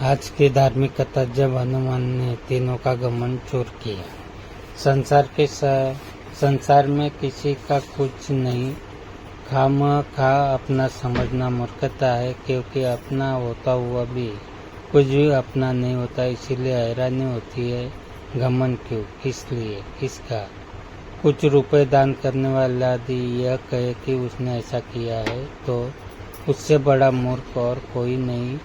आज की धार्मिक कथा जब हनुमान ने तीनों का घमंड चूर किया। संसार में किसी का कुछ नहीं, खामखा अपना समझना मूर्खता है, क्योंकि अपना होता हुआ भी कुछ भी अपना नहीं होता। इसीलिए हैरानी होती है, घमंड क्यों, किस लिए, किसका। कुछ रुपए दान करने वाला यदि यह कहे कि उसने ऐसा किया है तो उससे बड़ा मूर्ख और कोई नहीं।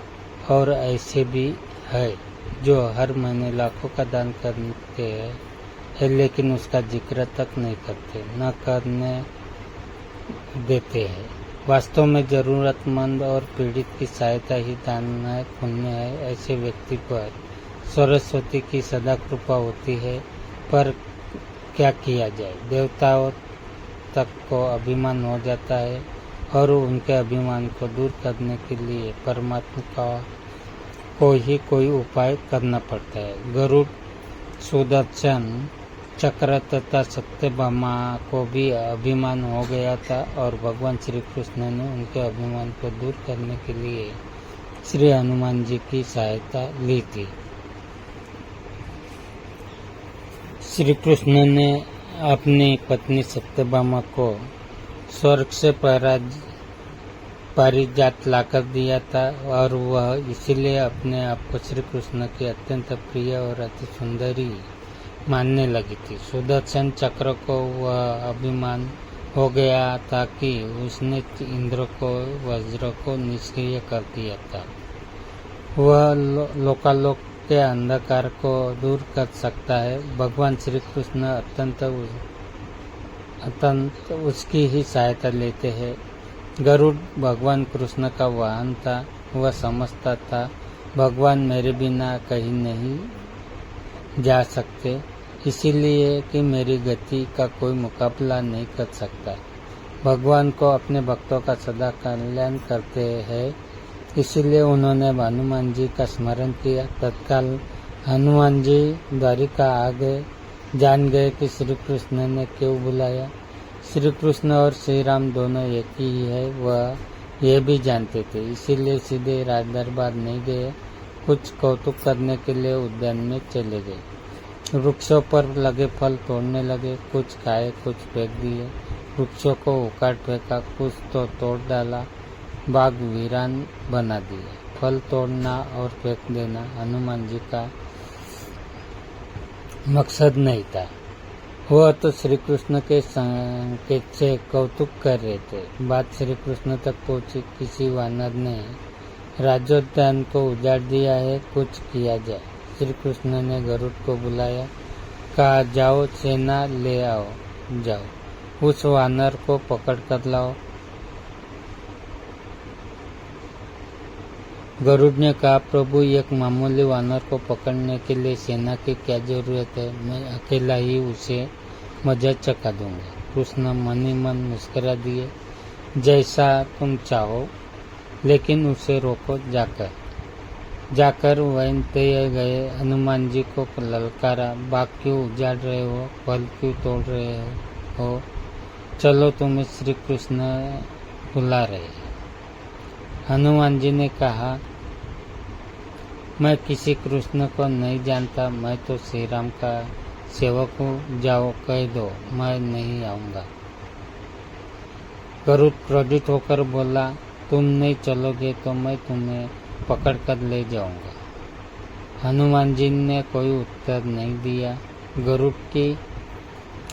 और ऐसे भी है जो हर महीने लाखों का दान करते हैं लेकिन उसका जिक्र तक नहीं करते, न करने देते हैं। वास्तव में जरूरतमंद और पीड़ित की सहायता ही दान है, पुण्य है। ऐसे व्यक्ति पर सरस्वती की सदा कृपा होती है। पर क्या किया जाए, देवताओं तक को अभिमान हो जाता है और उनके अभिमान को दूर करने के लिए परमात्मा को ही कोई उपाय करना पड़ता है। गरुड़, सुदर्शन चक्र तथा सत्यभामा को भी अभिमान हो गया था और भगवान श्री कृष्ण ने उनके अभिमान को दूर करने के लिए श्री हनुमान जी की सहायता ली थी। श्री कृष्ण ने अपनी पत्नी सत्यभामा को स्वर्ग से पारिजात लाकर दिया था और वह इसीलिए अपने आप को श्री कृष्ण की अत्यंत प्रिय और अति सुंदरी मानने लगी थी। सुदर्शन चक्र को वह अभिमान हो गया था कि उसने इंद्र को, वज्र को निष्क्रिय कर दिया था। वह लोकालोक के अंधकार को दूर कर सकता है। भगवान श्री कृष्ण अत्यंत उसकी ही सहायता लेते हैं। गरुड़ भगवान कृष्ण का वाहन था। वह समझता था भगवान मेरे बिना कहीं नहीं जा सकते, इसीलिए कि मेरी गति का कोई मुकाबला नहीं कर सकता। भगवान को अपने भक्तों का सदा कल्याण करते हैं, इसीलिए उन्होंने हनुमान जी का स्मरण किया। तत्काल हनुमान जी द्वारिका आ गए। जान गए कि श्री कृष्ण ने क्यों बुलाया। श्री कृष्ण और श्री राम दोनों एक ही है, वह यह भी जानते थे, इसीलिए सीधे राज दरबार नहीं गए। कुछ कौतुक करने के लिए उद्यान में चले गए। वृक्षों पर लगे फल तोड़ने लगे, कुछ खाए, कुछ फेंक दिए। वृक्षों को उखाड़ फेंका, कुछ तो तोड़ डाला, बाग वीरान बना दिए। फल तोड़ना और फेंक देना हनुमान जी का मकसद नहीं था। वह तो श्री कृष्ण के संकेत से कौतुक कर रहे थे। बात श्री कृष्ण तक पहुंची। किसी वानर ने राजोद्यान को उजाड़ दिया है, कुछ किया जाए। श्री कृष्ण ने गरुड़ को बुलाया, कहा जाओ सेना ले आओ, जाओ उस वानर को पकड़ कर लाओ। गरुड़ ने कहा प्रभु, एक मामूली वानर को पकड़ने के लिए सेना की क्या जरूरत है, मैं अकेला ही उसे मजा चखा दूंगा। कृष्ण मन ही मन मुस्कुरा दिए, जैसा तुम चाहो, लेकिन उसे रोको। जाकर वैंतय गए। हनुमान जी को ललकारा, बाग क्यों उजाड़ रहे हो, फल क्यों तोड़ रहे हो, चलो तुम्हें श्री कृष्ण बुला रहे हैं। हनुमान जी ने कहा मैं किसी कृष्ण को नहीं जानता, मैं तो श्री राम का सेवक हूँ, जाओ कह दो मैं नहीं आऊँगा। गरुड़ क्रोधित होकर बोला, तुम नहीं चलोगे तो मैं तुम्हें पकड़ कर ले जाऊँगा। हनुमान जी ने कोई उत्तर नहीं दिया। गरुड़ की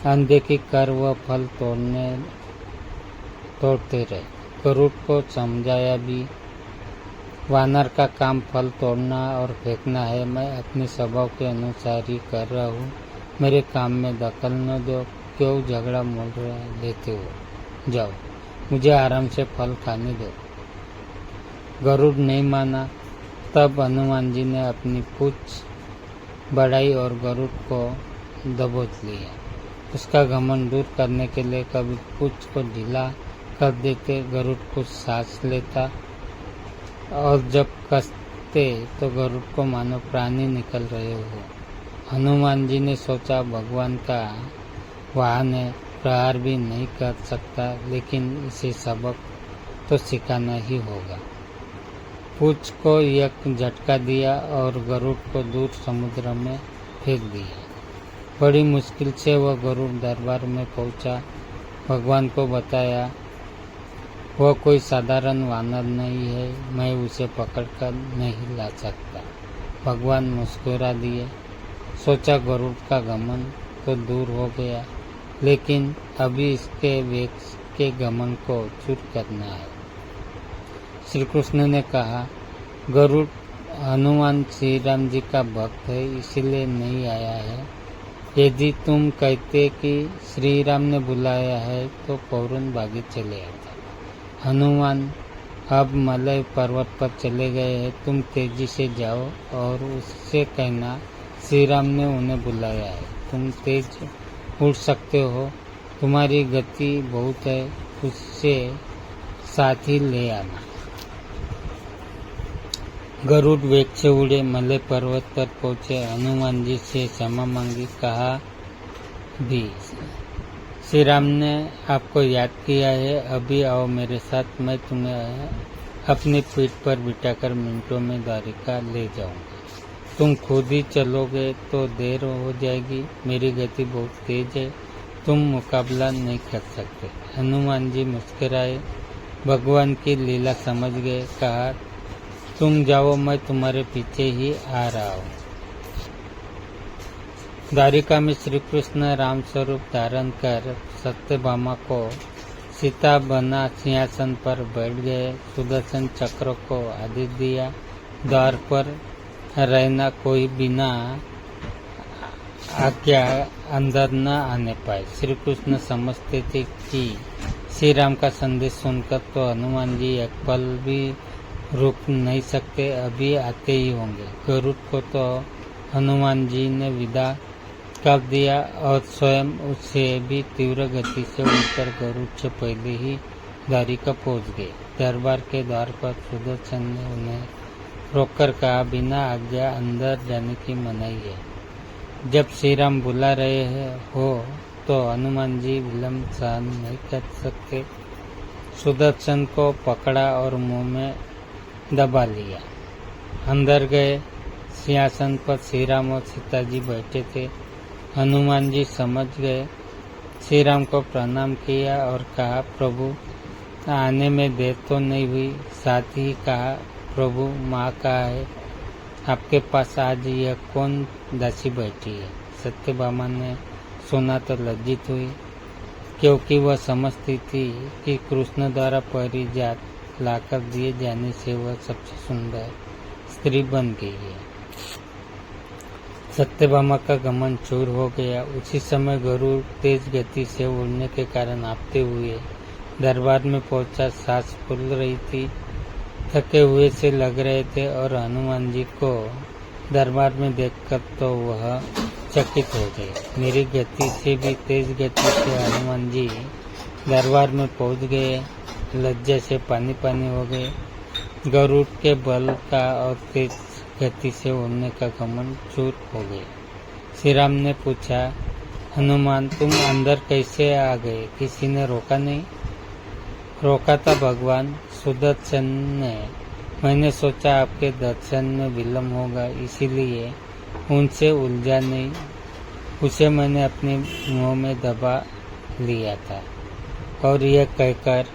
अनदेखी कर वह फल तोड़ते रहे। गरुड़ को समझाया भी, वानर का काम फल तोड़ना और फेंकना है, मैं अपने स्वभाव के अनुसार ही कर रहा हूँ, मेरे काम में दखल न दो। क्यों झगड़ा मोल लेते हो, जाओ मुझे आराम से फल खाने दो। गरुड़ नहीं माना। तब हनुमान जी ने अपनी पूंछ बढ़ाई और गरुड़ को दबोच लिया। उसका घमंड दूर करने के लिए कभी पूंछ को ढीला कर देते, गरुड़ कुछ सांस लेता और जब कसते तो गरुड़ को मानो प्राणी निकल रहे हो। हनुमान जी ने सोचा भगवान का वाहन है, प्रहार भी नहीं कर सकता, लेकिन इसे सबक तो सिखाना ही होगा। पूंछ को एक झटका दिया और गरुड़ को दूर समुद्र में फेंक दिया। बड़ी मुश्किल से वह गरुड़ दरबार में पहुंचा। भगवान को बताया, वह कोई साधारण वानर नहीं है, मैं उसे पकड़कर नहीं ला सकता। भगवान मुस्कुरा दिए। सोचा गरुड़ का घमंड तो दूर हो गया, लेकिन अभी इसके वेग के घमंड को चूर करना है। श्री कृष्ण ने कहा, गरुड़ हनुमान श्री राम जी का भक्त है, इसीलिए नहीं आया है। यदि तुम कहते कि श्री राम ने बुलाया है तो फौरन भागे चले आता। हनुमान अब मलय पर्वत पर चले गए हैं, तुम तेजी से जाओ और उससे कहना श्री राम ने उन्हें बुलाया है। तुम तेज उड़ सकते हो, तुम्हारी गति बहुत है, उससे साथ ही ले आना। गरुड़ वेग से उड़े, मलय पर्वत पर पहुंचे। हनुमान जी से क्षमा मांगी। कहा भी, श्री राम ने आपको याद किया है, अभी आओ मेरे साथ, मैं तुम्हें अपनी पीठ पर बिठाकर मिनटों में द्वारिका ले जाऊंगा। तुम खुद ही चलोगे तो देर हो जाएगी, मेरी गति बहुत तेज है, तुम मुकाबला नहीं कर सकते। हनुमान जी मुस्कुराए, भगवान की लीला समझ गए। कहा, तुम जाओ, मैं तुम्हारे पीछे ही आ रहा हूँ। द्वारिका में श्री कृष्ण राम स्वरूप धारण कर सत्यभामा को सीता बना सिंहासन पर बैठ गए। सुदर्शन चक्र को आदेश दिया, द्वार पर रहना, कोई बिना आज्ञा अंदर न आने पाए। श्री कृष्ण समझते थे कि श्री राम का संदेश सुनकर तो हनुमान जी एक पल भी रुक नहीं सकते, अभी आते ही होंगे। गरुड़ को तो हनुमान जी ने विदा कर दिया और स्वयं उससे भी तीव्र गति से उड़कर गरुड़ से पहले ही द्वारिका पहुंच गए। दरबार के द्वार पर सुदर्शन ने उन्हें रोककर कहा, बिना आज्ञा अंदर जाने की मनाही है। जब श्री राम बुला रहे हो तो हनुमान जी विलम्ब सहन नहीं कर सकते। सुदर्शन को पकड़ा और मुंह में दबा लिया। अंदर गए। सिंहासन पर श्री राम और सीता जी बैठे थे। हनुमान जी समझ गए। श्री राम को प्रणाम किया और कहा, प्रभु आने में देर तो नहीं हुई। साथ ही कहा, प्रभु माँ कहाँ है? आपके पास आज यह कौन दासी बैठी है? सत्यभामा ने सुना तो लज्जित हुई, क्योंकि वह समझती थी कि कृष्ण द्वारा परिजात लाकर दिए जाने से वह सबसे सुंदर स्त्री बन गई है। सत्यभामा का घमंड चूर हो गया। उसी समय गरुड़ तेज गति से उड़ने के कारण आपते हुए दरबार में पहुंचा। सांस फूल रही थी, थके हुए से लग रहे थे और हनुमान जी को दरबार में देखकर तो वह चकित हो गए। मेरी गति से भी तेज गति से हनुमान जी दरबार में पहुंच गए। लज्जा से पानी पानी हो गए। गरुड़ के बल का और तेज गति से उड़ने का घमंड चूर हो गए। श्री राम ने पूछा, हनुमान तुम अंदर कैसे आ गए? किसी ने रोका नहीं? रोका था भगवान। सुदर्शन ने, मैंने सोचा आपके दर्शन में विलम्ब होगा, इसीलिए उनसे उलझा नहीं। उसे मैंने अपने मुंह में दबा लिया था। और यह कहकर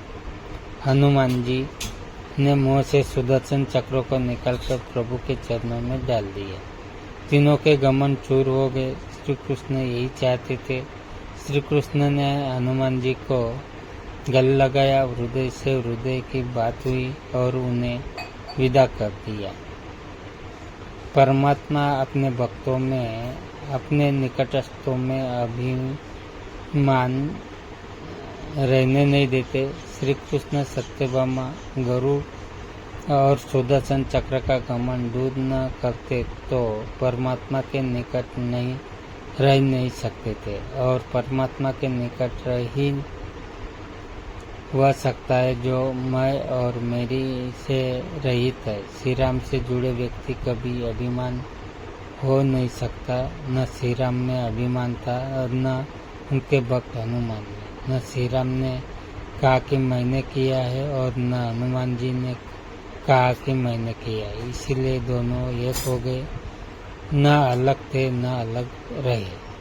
हनुमान जी ने मुंह से सुदर्शन चक्र को निकालकर प्रभु के चरणों में डाल दिया। तीनों के घमंड चूर हो गए। श्री कृष्ण यही चाहते थे। श्री कृष्ण ने हनुमान जी को गले लगाया। हृदय से हृदय की बात हुई और उन्हें विदा कर दिया। परमात्मा अपने भक्तों में, अपने निकटस्थों में अभिमान रहने नहीं देते। श्री कृष्ण सत्यभामा, गरुड़ और सुदर्शन चक्र का घमंड दूर न करते तो परमात्मा के निकट नहीं रह नहीं सकते थे, और परमात्मा के निकट रह ही वह सकता है जो मैं और मेरी से रहित है। श्री राम से जुड़े व्यक्ति कभी अभिमान हो नहीं सकता। न श्री राम में अभिमान था और न उनके भक्त हनुमान में। न श्री राम ने कहा कि मैंने किया है और न हनुमान जी ने कहा कि मैंने किया, इसीलिए दोनों एक हो गए, न अलग थे न अलग रहे।